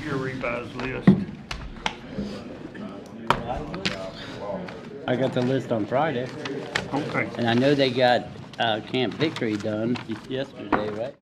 your revised list? I got the list on Friday, Okay. and I know they got Camp Victory done yesterday, right?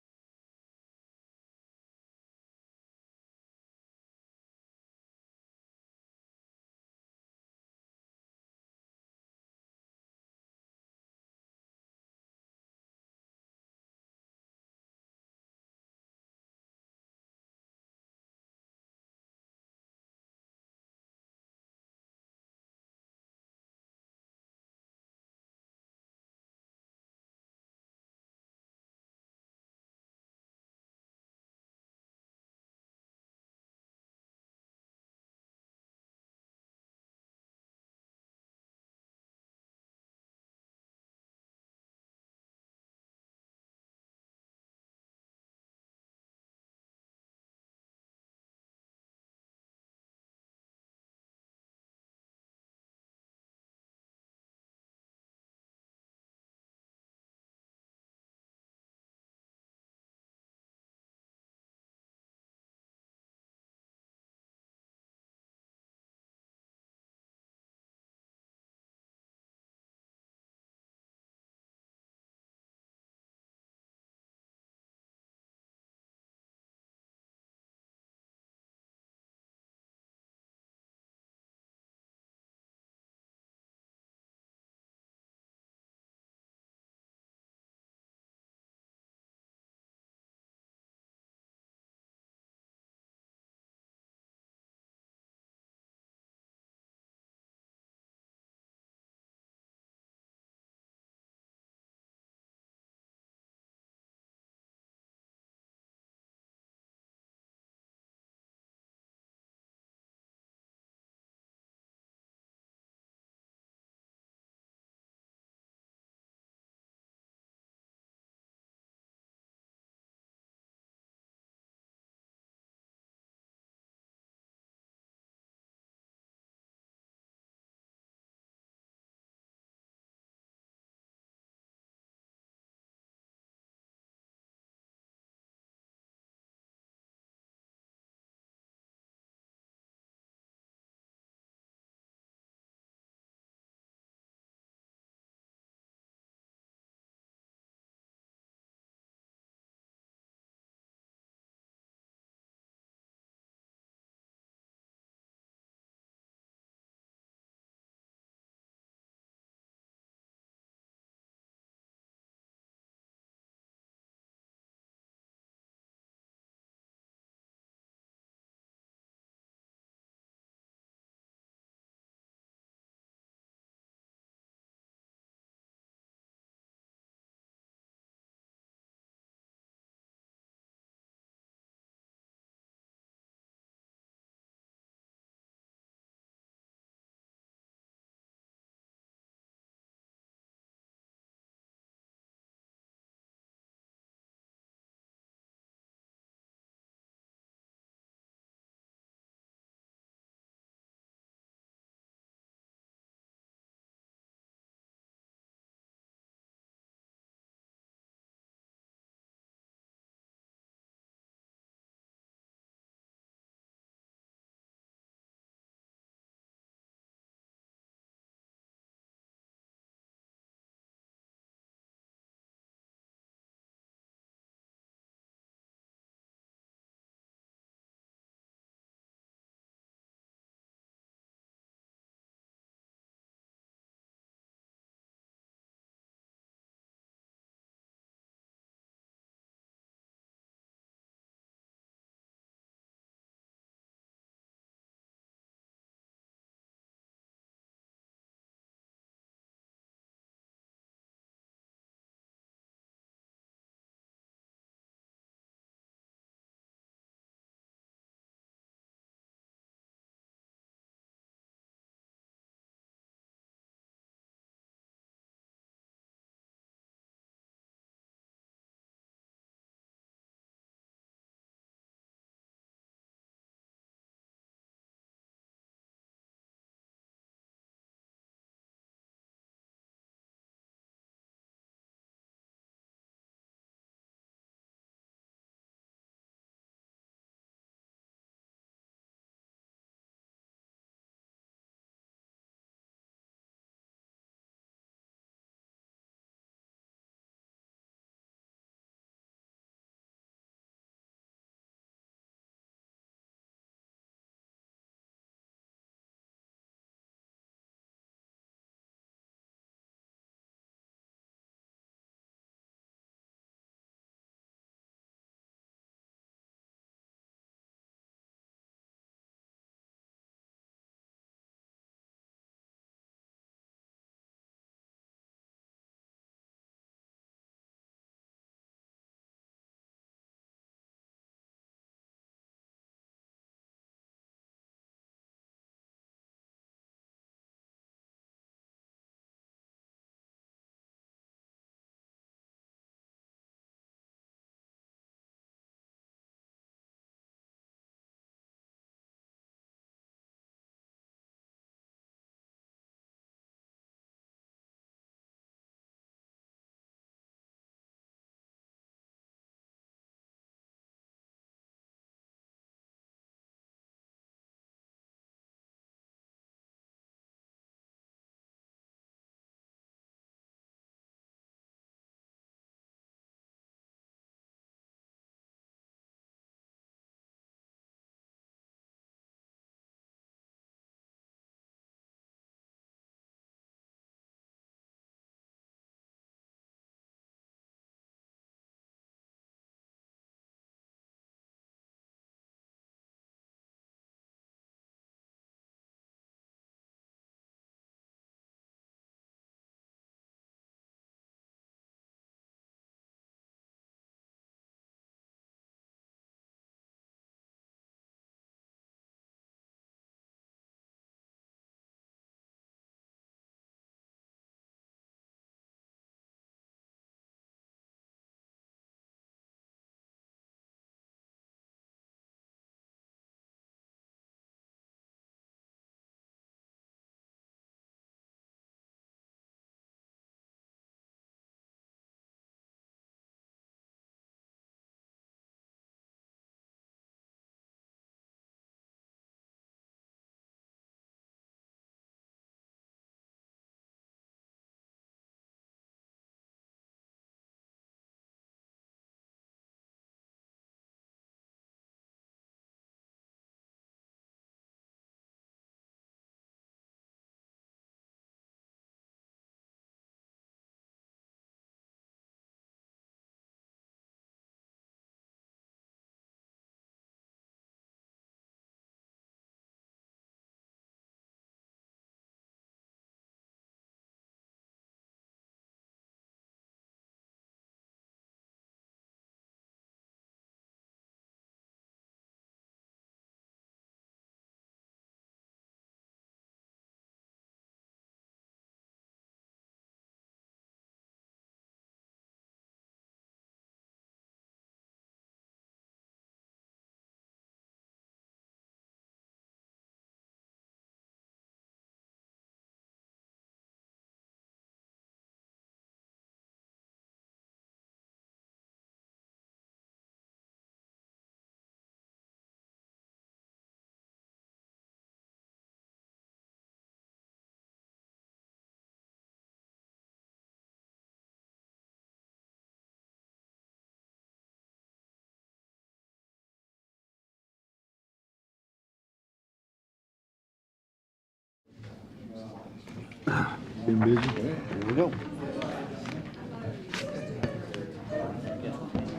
Been busy. Here we go.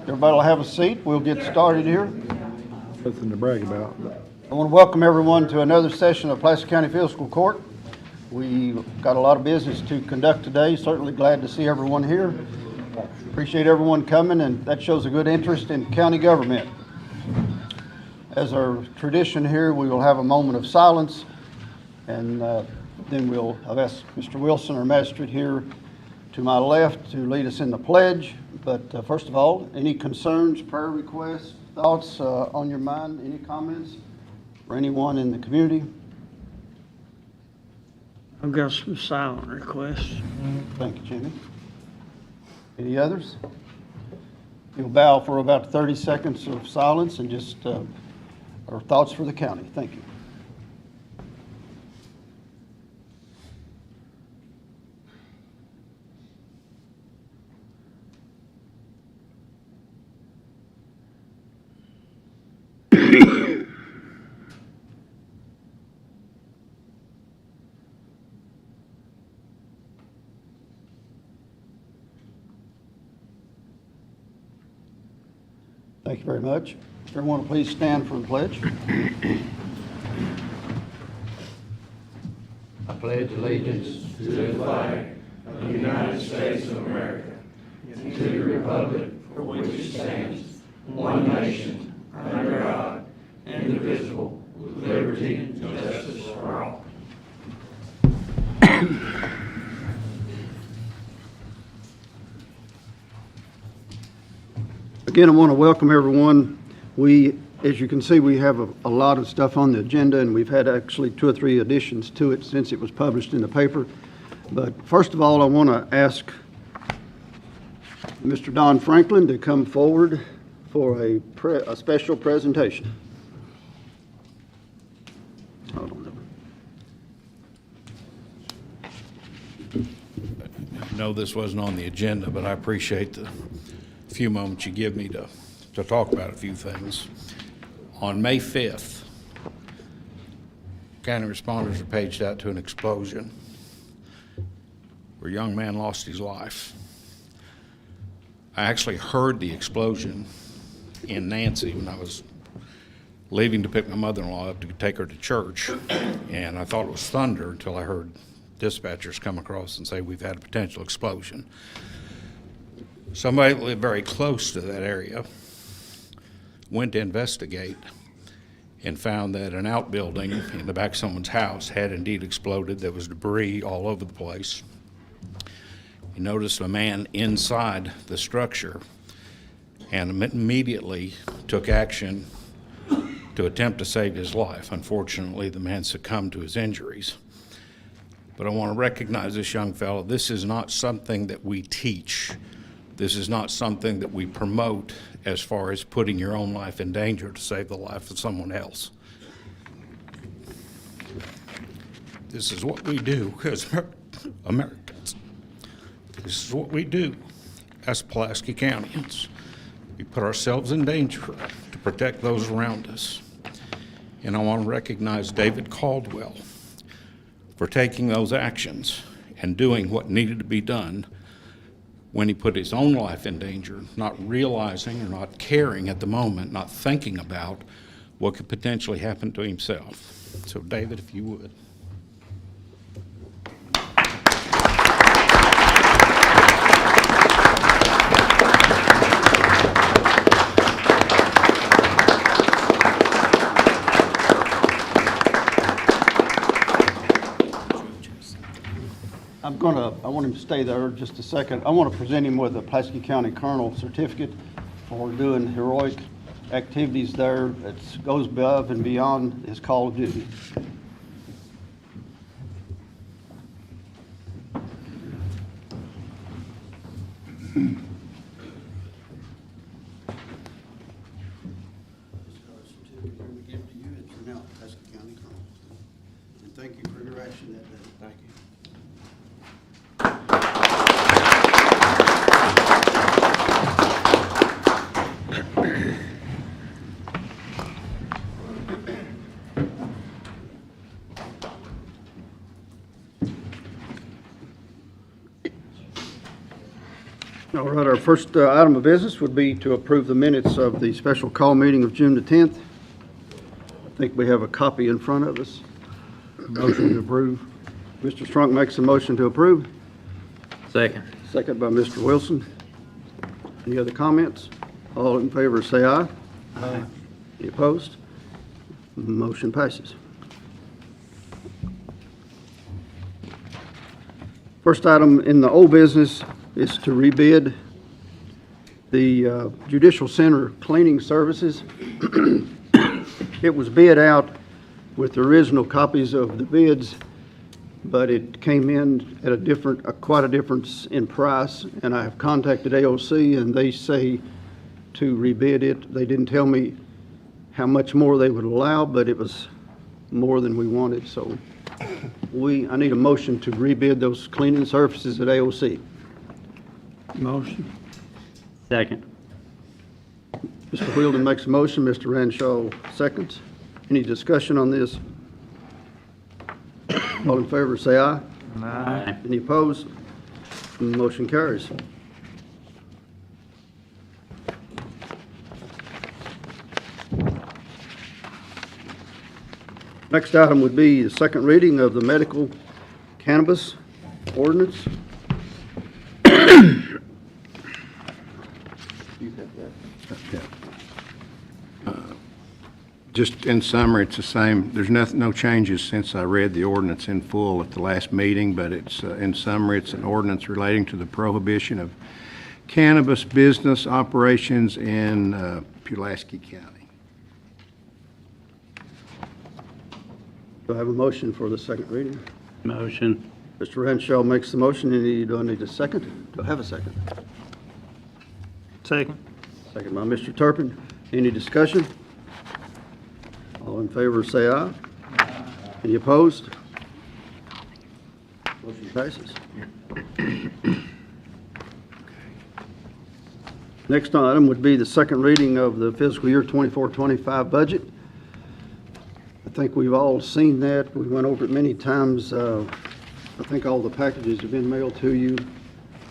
Everybody will have a seat. We'll get started here. Nothing to brag about. I want to welcome everyone to another session of Pulaski County Fiscal Court. We've got a lot of business to conduct today. Certainly glad to see everyone here. Appreciate everyone coming, and that shows a good interest in county government. As our tradition here, we will have a moment of silence, and then I've asked Mr. Wilson, our magistrate here to my left, to lead us in the pledge. But first of all, any concerns, prayer requests, thoughts on your mind, any comments for anyone in the community? I've got some silent requests. Thank you, Jimmy. Any others? You'll bow for about 30 seconds of silence and just our thoughts for the county. Thank you. Thank you very much. Everyone, please stand for the pledge. I pledge allegiance to the flag of the United States of America and to the republic for which it stands, one nation, under God, indivisible, with liberty and justice for all. Again, I want to welcome everyone. As you can see, we have a lot of stuff on the agenda, and we've had actually 2 or 3 additions to it since it was published in the paper. But first of all, I want to ask Mr. Don Franklin to come forward for a special presentation. Hold on. I know this wasn't on the agenda, but I appreciate the few moments you give me to talk about a few things. On May 5th, county responders were paged out to an explosion where a young man lost his life. I actually heard the explosion in Nancy when I was leaving to pick my mother-in-law up to take her to church, and I thought it was thunder until I heard dispatchers come across and say we've had a potential explosion. Somebody that lived very close to that area went to investigate and found that an outbuilding in the back of someone's house had indeed exploded. There was debris all over the place. He noticed a man inside the structure and immediately took action to attempt to save his life. Unfortunately, the man succumbed to his injuries. But I want to recognize this young fellow. This is not something that we teach. This is not something that we promote as far as putting your own life in danger to save the life of someone else. This is what we do as Americans. This is what we do as Pulaski Countyans. We put ourselves in danger to protect those around us. And I want to recognize David Caldwell for taking those actions and doing what needed to be done when he put his own life in danger, not realizing or not caring at the moment, not thinking about what could potentially happen to himself. So David, if you would. I want him to stay there just a second. I want to present him with a Pulaski County Colonel certificate for doing heroic activities there that goes above and beyond his call of duty. Thank you for your action that day. Thank you. All right, our first item of business would be to approve the minutes of the special call meeting of June the 10th. I think we have a copy in front of us. Motion to approve. Mr. Strunk makes a motion to approve. Second. Second by Mr. Wilson. Any other comments? All in favor say aye. Aye. Any opposed? Motion passes. First item in the old business is to rebid the Judicial Center cleaning services. It was bid out with the original copies of the bids, but it came in at quite a difference in price, and I have contacted AOC, and they say to rebid it. They didn't tell me how much more they would allow, but it was more than we wanted, so I need a motion to rebid those cleaning services at AOC. Motion. Second. Mr. Wheeldon makes a motion, Mr. Renshaw seconds. Any discussion on this? All in favor, say aye. Aye. Any opposed? Motion carries. Next item would be the second reading of the medical cannabis ordinance. Just in summary, it's the same. There's no changes since I read the ordinance in full at the last meeting, but it's, in summary, it's an ordinance relating to the prohibition of cannabis business operations in Pulaski County. Do I have a motion for the second reading? Motion. Mr. Renshaw makes the motion. Do I need a second? Do I have a second? Second. Second by Mr. Turpin. Any discussion? All in favor say aye. Any opposed? Motion passes. Next item would be the second reading of the fiscal year 24-25 budget. I think we've all seen that. We went over it many times. I think all the packages have been mailed to you.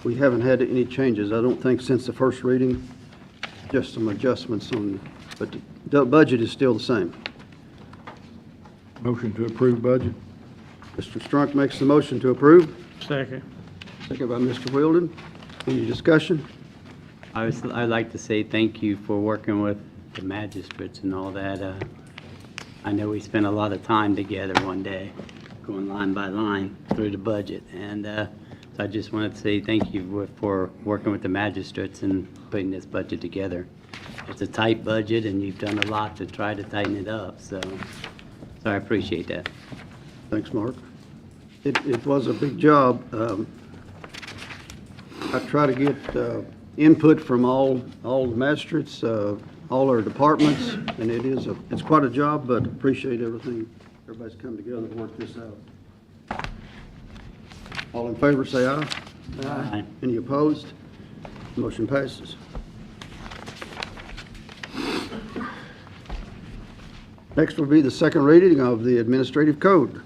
We haven't had any changes, I don't think, since the first reading. Just some adjustments on, but the budget is still the same. Motion to approve budget. Mr. Strunk makes the motion to approve. Second. Second by Mr. Wheeldon. Any discussion? I'd like to say thank you for working with the magistrates and all that. I know we spent a lot of time together one day, going line by line through the budget. And so I just wanted to say thank you for working with the magistrates and putting this budget together. It's a tight budget, and you've done a lot to try to tighten it up. So I appreciate that. Thanks, Mark. It was a big job. I try to get input from all the magistrates, all our departments, and it's quite a job, but appreciate everything. Everybody's come together to work this out. All in favor, say aye. Aye. Any opposed? Motion passes. Next will be the second reading of the administrative code.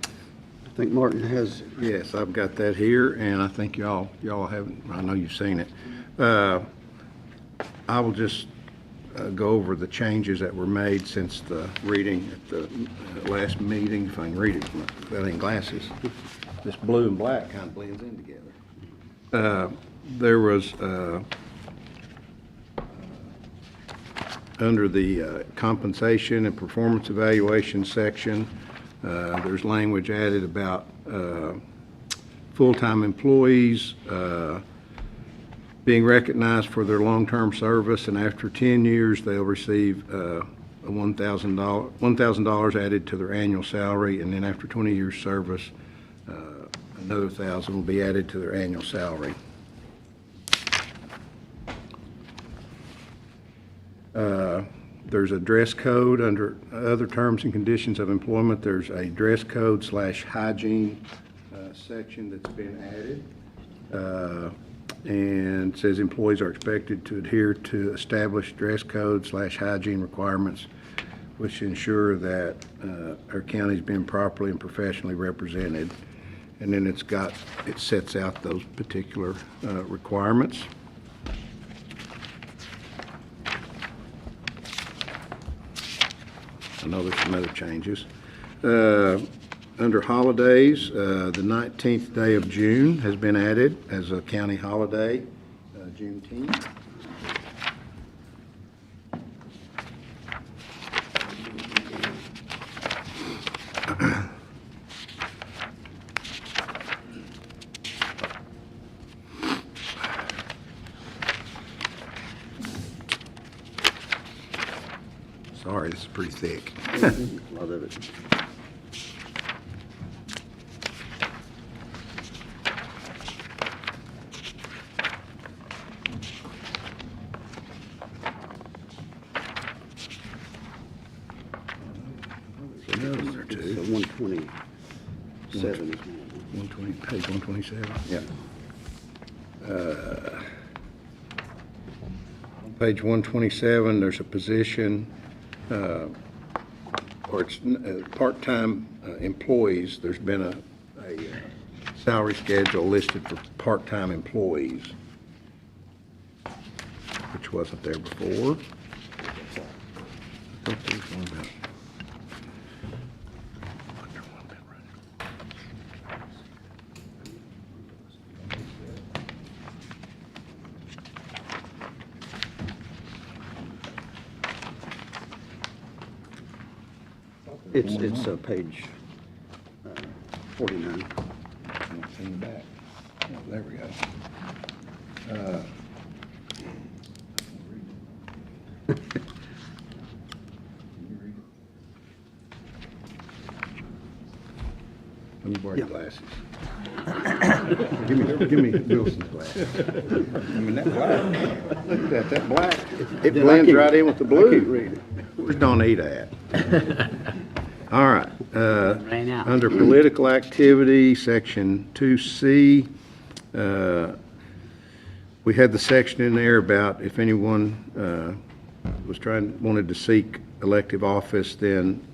I think Martin has. Yes, I've got that here, and I think y'all haven't. I know you've seen it. I will just go over the changes that were made since the reading at the last meeting. If I can read it without any glasses, this blue and black kind of blends in together. There was under the compensation and performance evaluation section, there's language added about full-time employees being recognized for their long-term service, and after 10 years, they'll receive a $1,000 added to their annual salary, and then after 20 years service, another $1,000 will be added to their annual salary. There's a dress code under other terms and conditions of employment. There's a dress code / hygiene section that's been added. And it says employees are expected to adhere to established dress code / hygiene requirements, which ensure that our county's been properly and professionally represented. and then it sets out those particular requirements. I know there's some other changes. Under holidays, the 19th day of June has been added as a county holiday, Juneteenth. Sorry, this is pretty thick. A lot of it. There's another It's too. 127 is one. 120, page 127. Yeah. Page 127, there's a position, or it's part-time employees. There's been a salary schedule listed for part-time employees, which wasn't there before. I think there's one about. It's page 49. It's in the back. Oh, there we go. Let me borrow your glasses. Give me Wilson's glasses. I mean, that black, look at that black. It blends right in with the blue. I can't read it. Where's Donita at? All right. Ran out. Under political activity, section 2C, we had the section in there about if anyone wanted to seek elective office, then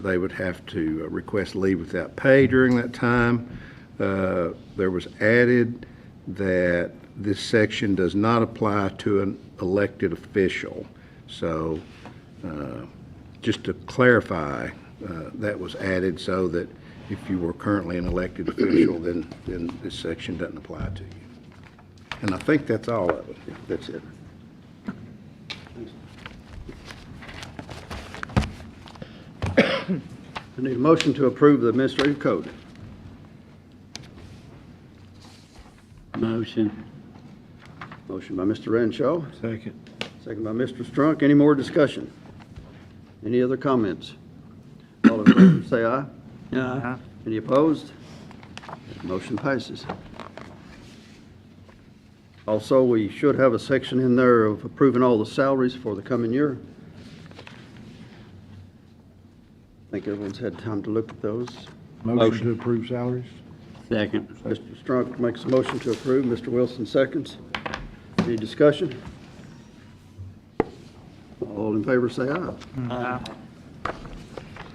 they would have to request leave without pay during that time. There was added that this section does not apply to an elected official. So just to clarify, that was added so that if you were currently an elected official, then this section doesn't apply to you. And I think that's all of it. That's it. I need a motion to approve the administrative code. Motion. Motion by Mr. Renshaw, Second. second by Mr. Strunk. Any more discussion? Any other comments? All in favor, say aye. Aye. Any opposed? Motion passes. Also, we should have a section in there of approving all the salaries for the coming year. I think everyone's had time to look at those. Motion to approve salaries? Second. Mr. Strunk makes a motion to approve. Mr. Wilson seconds. Any discussion? All in favor, say aye. Aye.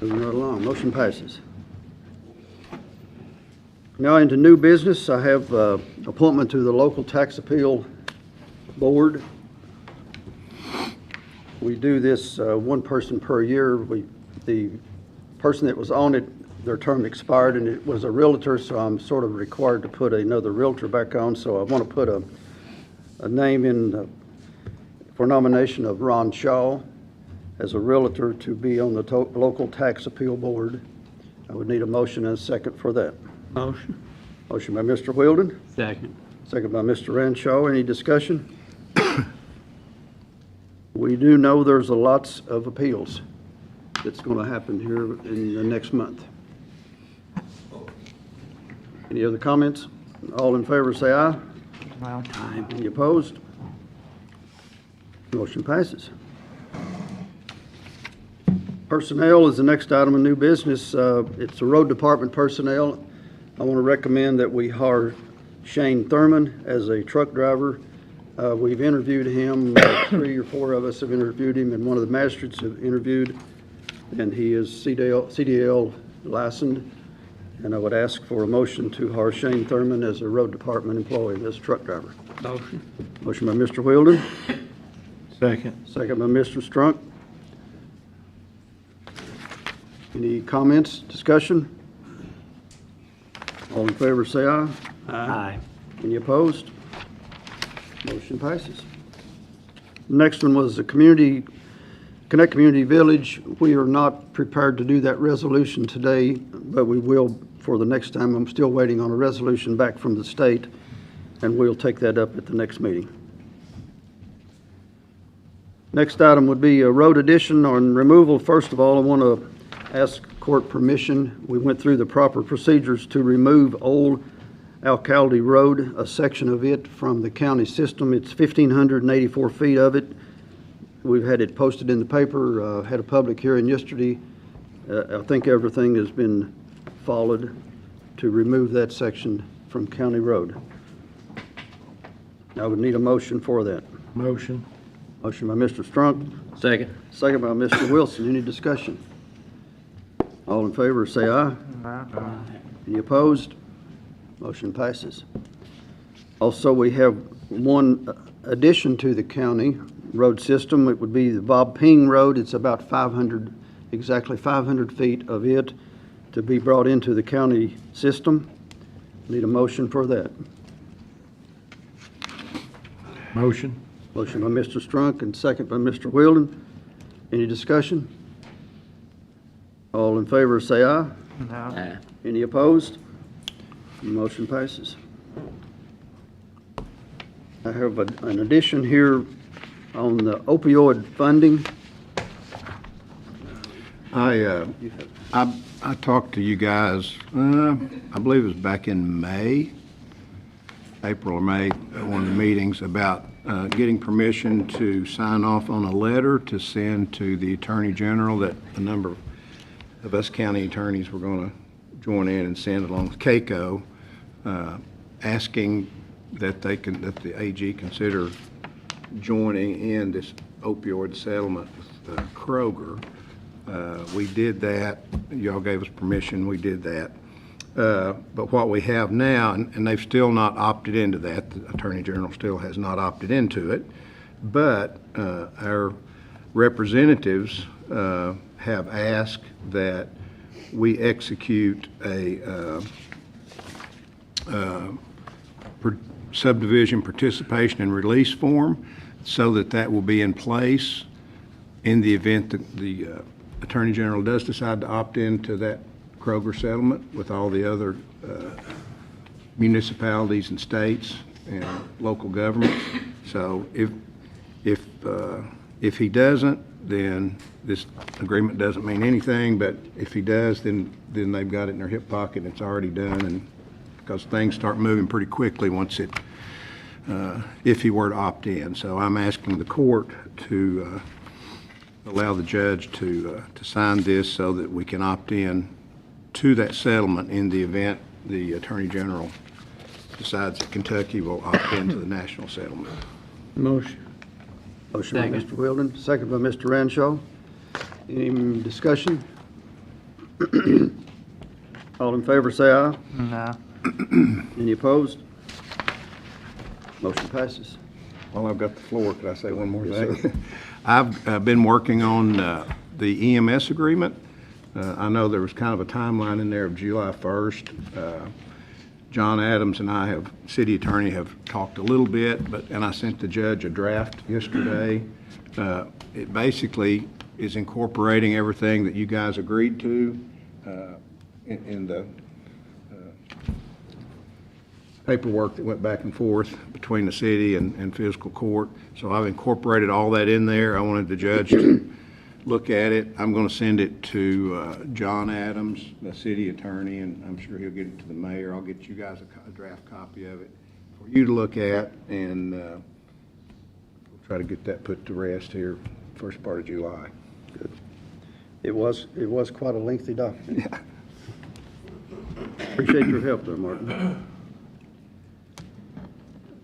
Moving right along, motion passes. Now into new business, I have appointment to the local tax appeal board. We do this one person per year. The person that was on it, their term expired, and it was a realtor, so I'm sort of required to put another realtor back on. So I want to put a name in for nomination of Ron Shaw as a realtor to be on the local tax appeal board. I would need a motion and a second for that. Motion. Motion by Mr. Wheeldon, Second. second by Mr. Renshaw. Any discussion? We do know there's lots of appeals that's going to happen here in the next month. Any other comments? All in favor, say aye. Aye. Any opposed? Motion passes. Personnel is the next item of new business. It's the road department personnel. I want to recommend that we hire Shane Thurman as a truck driver. We've interviewed him, 3 or 4 of us have interviewed him, and one of the magistrates have interviewed, and he is CDL licensed, And I would ask for a motion to hire Shane Thurman as a road department employee, as a truck driver. Motion. Motion by Mr. Wheeldon, Second. second by Mr. Strunk. Any comments, discussion? All in favor, say aye. Aye. Any opposed? Motion passes. Next one was the Connect Community Village. We are not prepared to do that resolution today, but we will for the next time. I'm still waiting on a resolution back from the state, and we'll take that up at the next meeting. Next item would be a road addition on removal. First of all, I want to ask court permission. We went through the proper procedures to remove Old Alcalde Road, a section of it from the county system. It's 1,584 feet of it. We've had it posted in the paper, had a public hearing yesterday. I think everything has been followed to remove that section from County Road. I would need a motion for that. Motion. Motion by Mr. Strunk, Second. second by Mr. Wilson. Any discussion? All in favor, say aye. Any opposed? Motion passes. Also, we have one addition to the county road system. It would be the Bob Ping Road. It's about exactly 500 feet of it to be brought into the county system. Need a motion for that. Motion. Motion by Mr. Strunk and second by Mr. Wheeldon. Any discussion? All in favor, say aye. Aye. Any opposed? Motion passes. I have an addition here on the opioid funding. I talked to you guys, I believe it was back in May, April or May, at one of the meetings about getting permission to sign off on a letter to send to the Attorney General that a number of us county attorneys were going to join in and send along with CAECO, asking that that the AG consider joining in this opioid settlement with Kroger. We did that. Y'all gave us permission. We did that. But what we have now, and they've still not opted into that, the Attorney General still has not opted into it, but our representatives have asked that we execute a subdivision participation and release form so that will be in place in the event that the Attorney General does decide to opt into that Kroger settlement with all the other municipalities and states and local governments. So if he doesn't, then this agreement doesn't mean anything, but if he does, then they've got it in their hip pocket and it's already done, and because things start moving pretty quickly once if he were to opt in. So I'm asking the court to allow the judge to sign this so that we can opt in to that settlement in the event the Attorney General decides that Kentucky will opt into the national settlement. Motion. Motion by Mr. Wheeldon, second by Mr. Ranshaw. Any discussion? All in favor, say aye. Aye. Any opposed? Motion passes. While I've got the floor, could I say one more Yes, thing? I've been working on the EMS agreement. I know there was kind of a timeline in there of July 1st. John Adams and I city attorney, have talked a little bit, and I sent the judge a draft yesterday. It basically is incorporating everything that you guys agreed to in the paperwork that went back and forth between the city and fiscal court. So I've incorporated all that in there. I wanted the judge to look at it. I'm going to send it to John Adams, the city attorney, and I'm sure he'll get it to the mayor. I'll get you guys a draft copy of it for you to look at, and we'll try to get that put to rest here first part of July. Good. It was quite a lengthy document. Yeah. Appreciate your help there, Martin.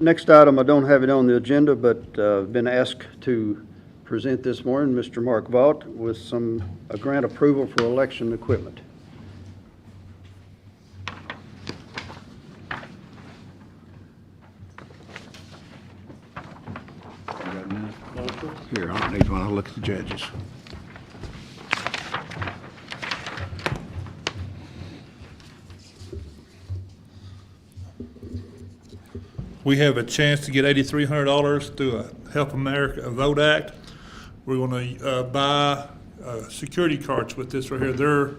Next item, I don't have it on the agenda, but I've been asked to present this morning, Mr. Mark Vaught, with a grant approval for election equipment. Here, I don't need one, I'll look at the judges. We have a chance to get $8,300 through a Help America Vote Act. We're going to buy security carts with this right here. They're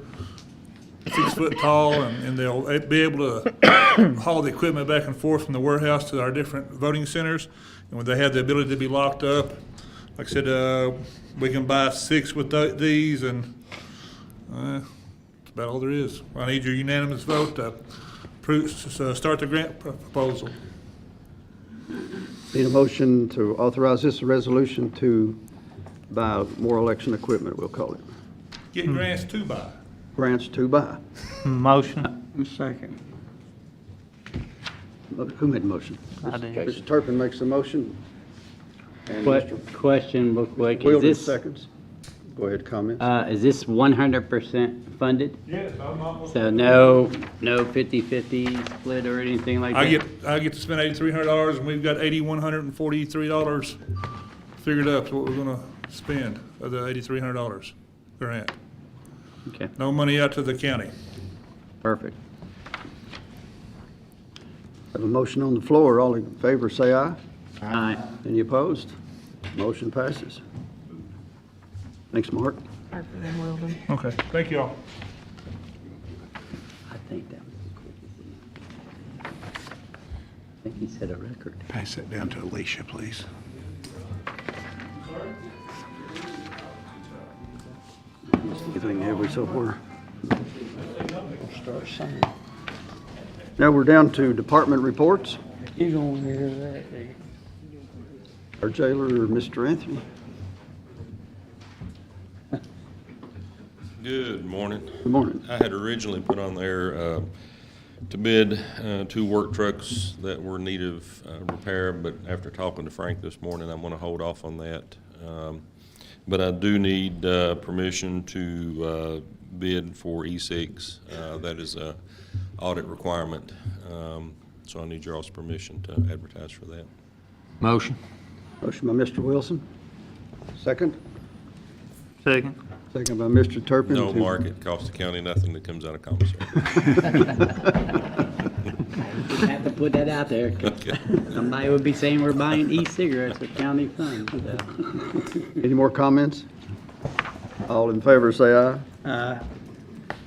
6 foot tall, and they'll be able to haul the equipment back and forth from the warehouse to our different voting centers. And when they have the ability to be locked up, like I said, we can buy 6 with these, and that's about all there is. I need your unanimous vote to start the grant proposal. Need a motion to authorize this resolution to buy more election equipment, we'll call it. Get grants to buy. Grants to buy. Motion. Second. Who made the motion? I did. Mr. Turpin makes the motion. And Question real quick, is Wheeldon this, seconds. Go ahead, comments. is this 100% funded? Yes, I'm almost. So no 50-50 split or anything like that? I get to spend $8,300, and we've got $8,143 figured up to what we're gonna spend of the $8,300 grant. Okay, No money out to the county. perfect. Have a motion on the floor. All in favor, say aye. Aye. Any opposed? Motion passes. Thanks, Mark. Okay, thank you all. I think that was the quickest. I think he set a record. Pass that down to Alicia, please. Everything have we so far? Now we're down to department reports. You don't want to hear that, do you? Our jailer, Mr. Anthony. Good morning. Good morning. I had originally put on there to bid 2 work trucks that were in need of repair, but after talking to Frank this morning, I'm going to hold off on that. But I do need permission to bid for E6. That is a audit requirement, so I need your all's permission to advertise for that. Motion. Motion by Mr. Wilson. Second. Second. Second by Mr. Turpin. No market costs the county nothing that comes out of commissary. Have to put that out there. Okay. Somebody would be saying we're buying e-cigarettes with county funds. Any more comments? All in favor, say aye. Aye.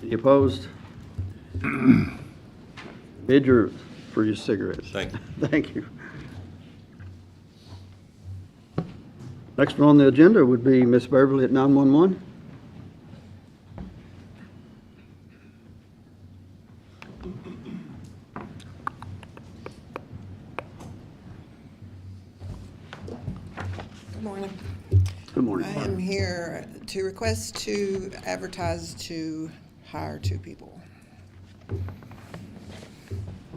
Any opposed? Bid your, for your cigarettes. Thank you. Thank you. Next one on the agenda would be Miss Beverly at 911. Good morning. Good morning. I am here to request to advertise to hire 2 people.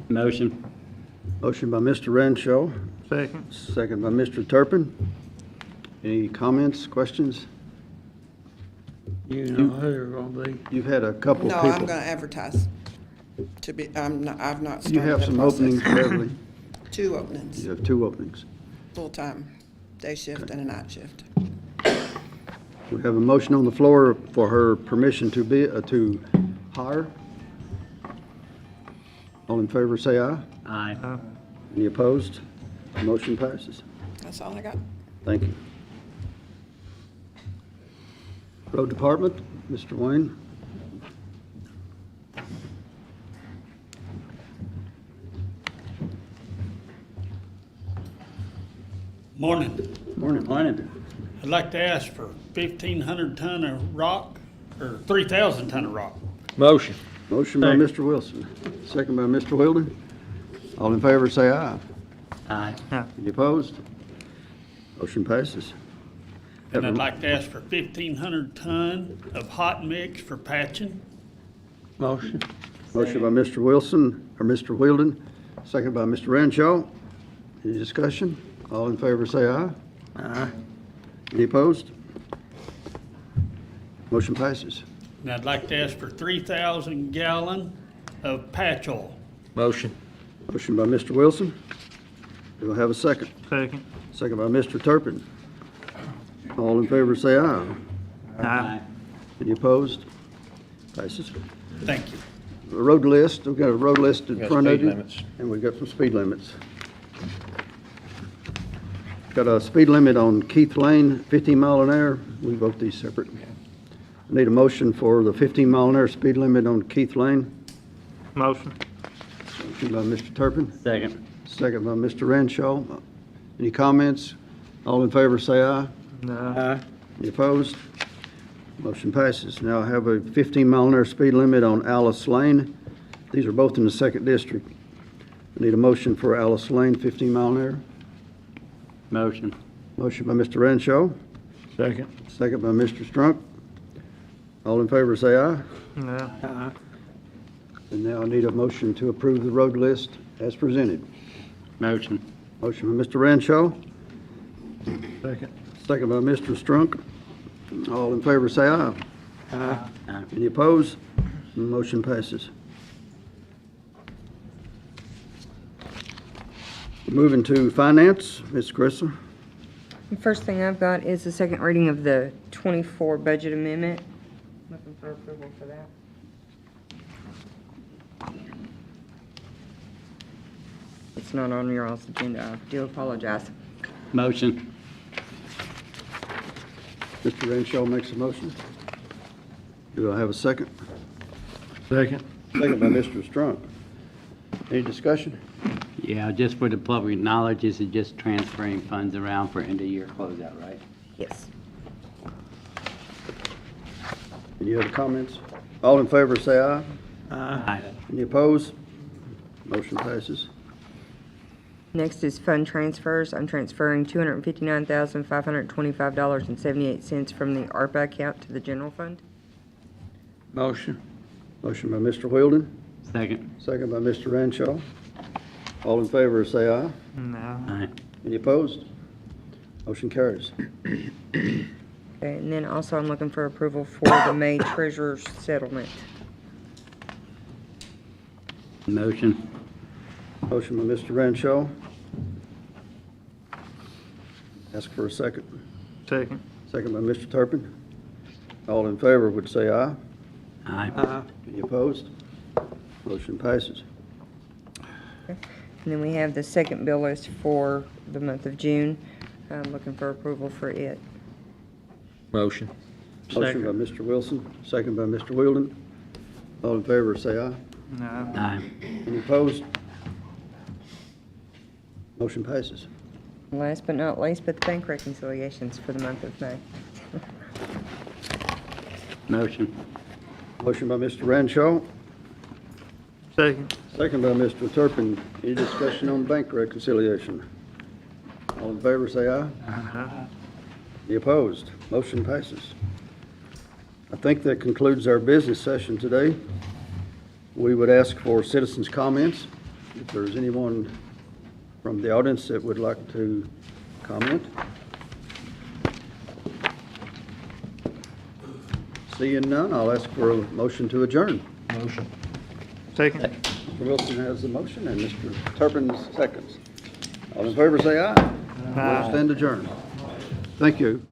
Motion. Motion by Mr. Renshaw, Second. second by Mr. Turpin. Any comments, questions? You know who they're gonna be. You've had a couple No, people. I'm going to advertise to be, I've not started You have that some process. openings, Beverly. 2 openings, You have 2 openings. full-time, day shift and a night shift. We have a motion on the floor for her permission to be, to hire. All in favor, say aye. Aye. Any opposed? Motion passes. That's all I got. Thank you. Road Department, Mr. Wayne. Morning. Morning. Morning. I'd like to ask for 1,500 ton of rock, or 3,000 ton of rock. Motion. Motion by Mr. Wilson, second by Mr. Wheeldon. All in favor, say aye. Aye. Any opposed? Motion passes. And I'd like to ask for 1,500 ton of hot mix for patching. Motion. Motion by Mr. Wilson, or Mr. Wheeldon, second by Mr. Renshaw. Any discussion? All in favor, say aye. Aye. Any opposed? Motion passes. And I'd like to ask for 3,000 gallon of patch oil. Motion. Motion by Mr. Wilson. Do I have a second? Second. Second by Mr. Turpin. All in favor, say aye. Aye. Any opposed? Passes. Thank you. The road list, we've got a road list in Got front of speed you. limits. And we've got some speed limits. Got a speed limit on Keith Lane, 15 mile an hour. We vote these separate. I need a motion for the 15 mile an hour speed limit on Keith Lane. Motion. Motion by Mr. Turpin, Second. second by Mr. Renshaw. Any comments? All in favor, say aye. No. Any opposed? Motion passes. Now I have a 15 mile an hour speed limit on Alice Lane. These are both in the second district. I need a motion for Alice Lane, 15 mile an hour. Motion. Motion by Mr. Renshaw, Second. second by Mr. Strunk. All in favor, say aye. No. And now I need a motion to approve the road list as presented. Motion. Motion by Mr. Renshaw, Second. second by Mr. Strunk. All in favor, say aye. Aye. Any opposed? Motion passes. Moving to finance, Ms. Crisler. The first thing I've got is the second reading of the 24 budget amendment. Looking for approval for that. It's not on your all's agenda. I do apologize. Motion. Mr. Renshaw makes a motion. Do I have a second? Second. Second by Mr. Strunk. Any discussion? Yeah, just for the public knowledge, this is just transferring funds around for end-of-year closeout, right? Yes. Any other comments? All in favor, say aye. Aye. Any opposed? Motion passes. Next is fund transfers. I'm transferring $259,525.78 from the ARPA account to the general fund. Motion. Motion by Mr. Wheeldon, Second. second by Mr. Renshaw. All in favor, say aye. No. Aye. Any opposed? Motion carries. Okay, and then also I'm looking for approval for the May treasurer's settlement. Motion. Motion by Mr. Renshaw. Ask for a second. Second. Second by Mr. Turpin. All in favor would say aye. Aye. Any opposed? Motion passes. And then we have the second bill list for the month of June. I'm looking for approval for it. Motion. Motion by Mr. Wilson, second by Mr. Wheeldon. All in favor, say aye. No. Aye. Any opposed? Motion passes. Last but not least, but the bank reconciliations for the month of May. Motion. Motion by Mr. Renshaw, Second. second by Mr. Turpin. Any discussion on bank reconciliation? All in favor, say aye. Any opposed? Motion passes. I think that concludes our business session today. We would ask for citizens' comments. If there's anyone from the audience that would like to comment. Seeing none, I'll ask for a motion to adjourn. Motion. Second. Mr. Wilson has the motion and Mr. Turpin seconds. All in favor, say aye. We'll stand adjourned. Thank you.